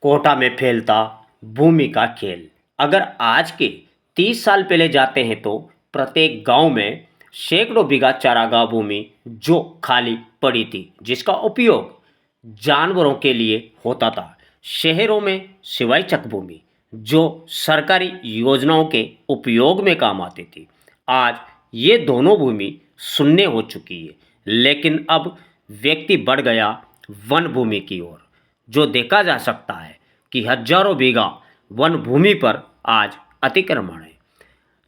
कोटा में फैलता भूमि का खेल। अगर आज के 30 साल पहले जाते हैं तो प्रत्येक गांव में सैकड़ों बीघा चारागाह भूमि जो खाली पड़ी थी, जिसका उपयोग जानवरों के लिए होता था। शहरों में सिवाय चक भूमि जो सरकारी योजनाओं के उपयोग में काम आती थी। आज ये दोनों भूमि शून्य हो चुकी है, लेकिन अब व्यक्ति बढ़ गया वन भूमि की ओर। जो देखा जा सकता है कि हजारों बीघा वन भूमि पर आज अतिक्रमण है।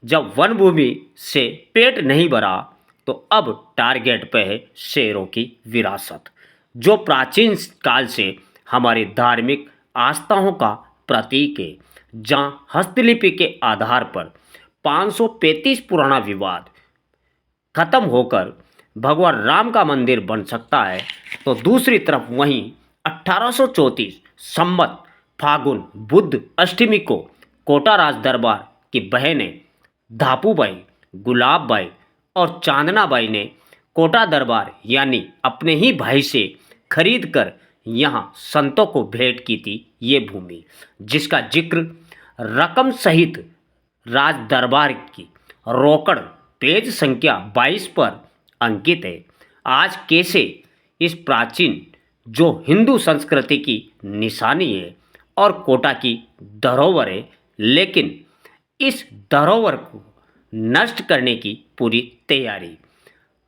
जब वन भूमि से पेट नहीं भरा तो अब टारगेट पे है शेरों की विरासत, जो प्राचीन काल से हमारी धार्मिक आस्थाओं का प्रतीक है। जहां हस्तलिपि के आधार पर 535 पुराना विवाद खत्म होकर भगवान राम का मंदिर बन सकता है, तो दूसरी तरफ वहीं 1834 संवत फागुन बुद्ध अष्टमी को कोटा राज दरबार की बहनें धापूबाई, गुलाबबाई और चांदनाबाई ने कोटा दरबार यानी अपने ही भाई से खरीद कर यहाँ संतों को भेंट की थी ये भूमि, जिसका जिक्र रकम सहित राज दरबार की रोकड़ पेज संख्या 22 पर अंकित है। आज कैसे इस प्राचीन जो हिंदू संस्कृति की निशानी है और कोटा की धरोहर है, लेकिन इस धरोहर को नष्ट करने की पूरी तैयारी।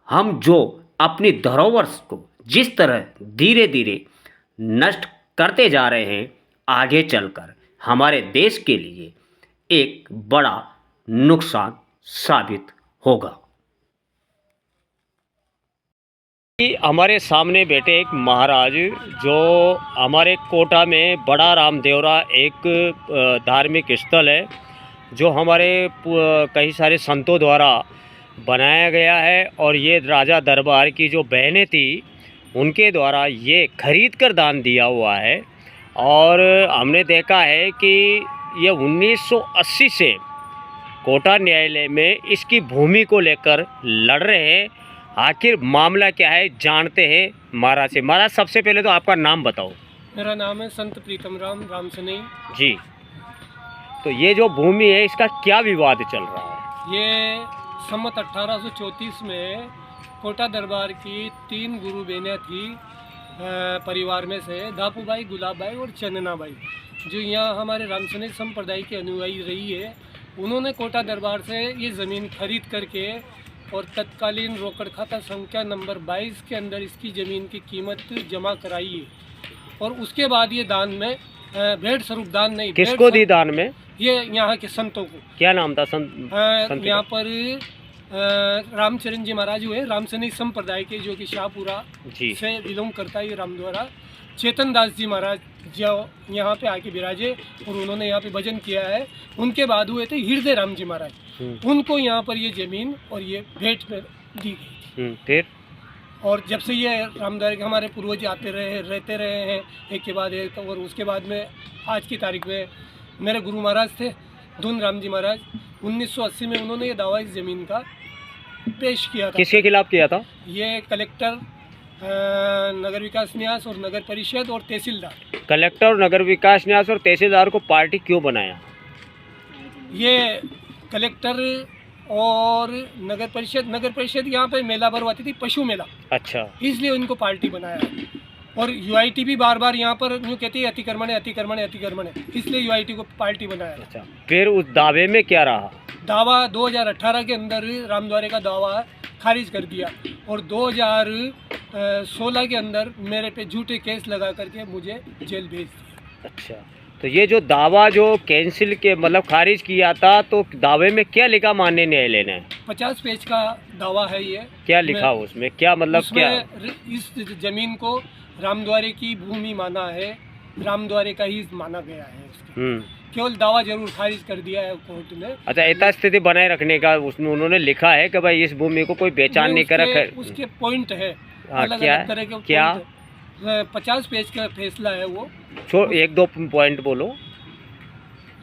हम जो अपनी धरोहर को जिस तरह धीरे धीरे नष्ट करते जा रहे हैं, आगे चलकर हमारे देश के लिए एक बड़ा नुकसान साबित होगा। हमारे सामने बैठे एक महाराज जो हमारे कोटा में बड़ा रामदेवरा एक धार्मिक स्थल है, जो हमारे कई सारे संतों द्वारा बनाया गया है। और ये राजा दरबार की जो बहनें थी उनके द्वारा ये खरीद कर दान दिया हुआ है। और हमने देखा है कि ये 1980 से कोटा न्यायालय में इसकी भूमि को लेकर लड़ रहे हैं। आखिर मामला क्या है जानते हैं महाराज से। महाराज, सबसे पहले तो आपका नाम बताओ। मेरा नाम है संत प्रीतम राम रामसनेही जी। तो ये जो भूमि है इसका क्या विवाद चल रहा है? ये संवत 1834 में कोटा दरबार की 3 गुरु बहनें थी परिवार में से धापूबाई, गुलाबबाई और चंदनाबाई, जो यहाँ हमारे रामसनेही संप्रदाय के अनुयायी रही है। उन्होंने कोटा दरबार से ये ज़मीन खरीद करके और तत्कालीन रोकड़ खाता संख्या नंबर 22 के अंदर इसकी ज़मीन की कीमत जमा कराई है। और उसके बाद ये दान में भेंट स्वरूप दान नहीं, किसको दी दान में? ये यहाँ के संतों को। क्या नाम था संत? यहाँ पर रामचरण जी महाराज हुए रामसनेही संप्रदाय के, जो कि शाहपुरा से बिलोंग करता है। ये रामद्वारा चेतन दास जी महाराज जो यहाँ पे आके विराजे और उन्होंने यहाँ पे भजन किया है। उनके बाद हुए थे हृदय राम जी महाराज, उनको यहाँ पर ये जमीन और ये भेंट में दी गई थी। फिर और जब से ये रामद्वारे के हमारे पूर्वज आते रहे रहते रहे हैं एक के बाद एक, और उसके बाद में आज की तारीख में मेरे गुरु महाराज थे धुन राम जी महाराज, 1980 में उन्होंने ये दावा इस ज़मीन का पेश किया था। किसके खिलाफ किया था? ये कलेक्टर, नगर विकास न्यास और नगर परिषद और तहसीलदार। कलेक्टर, नगर विकास न्यास और तहसीलदार को पार्टी क्यों बनाया? ये कलेक्टर और नगर परिषद यहाँ पे मेला भरवाती थी, पशु मेला। अच्छा, इसलिए इनको पार्टी बनाया। और यूआईटी भी बार बार यहाँ पर यूँ कहती है अतिक्रमण है, अतिक्रमण है, अतिक्रमण है, इसलिए यूआईटी को पार्टी बनाया। अच्छा, फिर उस दावे में क्या रहा? दावा 2018 के अंदर रामद्वारे का दावा खारिज कर दिया और 2016 के अंदर मेरे पे झूठे केस लगा करके मुझे जेल भेज दिया। अच्छा, तो ये जो दावा जो कैंसिल के मतलब खारिज किया था, तो दावे में क्या लिखा माननीय न्यायालय ने? 50 पेज का दावा है ये। क्या लिखा उसमें? क्या मतलब क्या? इस जमीन को रामद्वारे की भूमि माना है, रामद्वारे का ही माना गया है। केवल दावा जरूर खारिज कर दिया है कोर्ट ने। अच्छा, यथास्थिति बनाए रखने का उसमें उन्होंने लिखा है कि भाई इस भूमि को कोई पहचान नहीं कर रखा है। उसके पॉइंट है, अलग क्या अलग तरह के क्या 50 पेज का फैसला है वो। एक दो पॉइंट बोलो।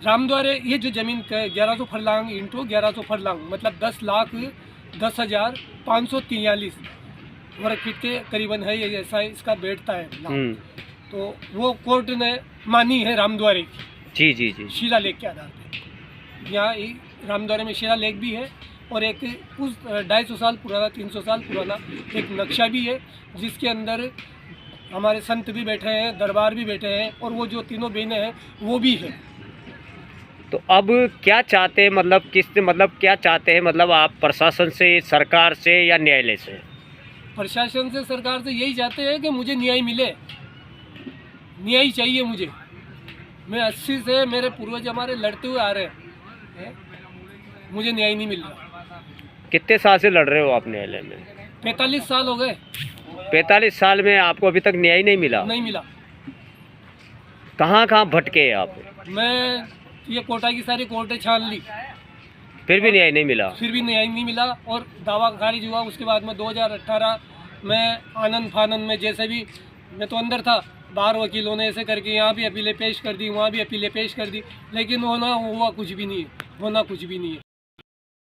रामद्वारे ये जो जमीन 1100 फरलांग इंटू 1100 फरलांग मतलब 10,10,543 वर्ग फीट के करीबन है, ये ऐसा इसका बैठता है। तो वो कोर्ट ने मानी है रामद्वारे की जी जी जी। शिलालेख के आधार पर। यहाँ रामद्वारे में शिलालेख भी है और एक उस 250 साल पुराना 300 साल पुराना एक नक्शा भी है, जिसके अंदर हमारे संत भी बैठे हैं, दरबार भी बैठे हैं, और वो जो तीनों बहनें हैं वो भी है। तो अब क्या चाहते हैं, मतलब क्या चाहते हैं, मतलब आप प्रशासन से, सरकार से या न्यायालय से? प्रशासन से, सरकार से यही चाहते हैं कि मुझे न्याय मिले, न्याय चाहिए मुझे। मैं 80 से मेरे पूर्वज हमारे लड़ते हुए आ रहे हैं, मुझे न्याय नहीं मिल रहा। कितने साल से लड़ रहे हो आप न्यायालय में? 45 साल हो गए। 45 साल में आपको अभी तक न्याय नहीं मिला? नहीं मिला। कहाँ कहाँ भटके आप? मैं ये कोटा की सारी कोर्टें छान ली, फिर भी न्याय नहीं मिला? फिर भी न्याय नहीं मिला, और दावा खारिज हुआ। उसके बाद में 2018 में आनंद फानंद में, जैसे भी मैं तो अंदर था, बाहर वकीलों ने ऐसे करके यहाँ भी अपीलें पेश कर दी, वहाँ भी अपीलें पेश कर दी, लेकिन होना हुआ कुछ भी नहीं है, होना कुछ भी नहीं है।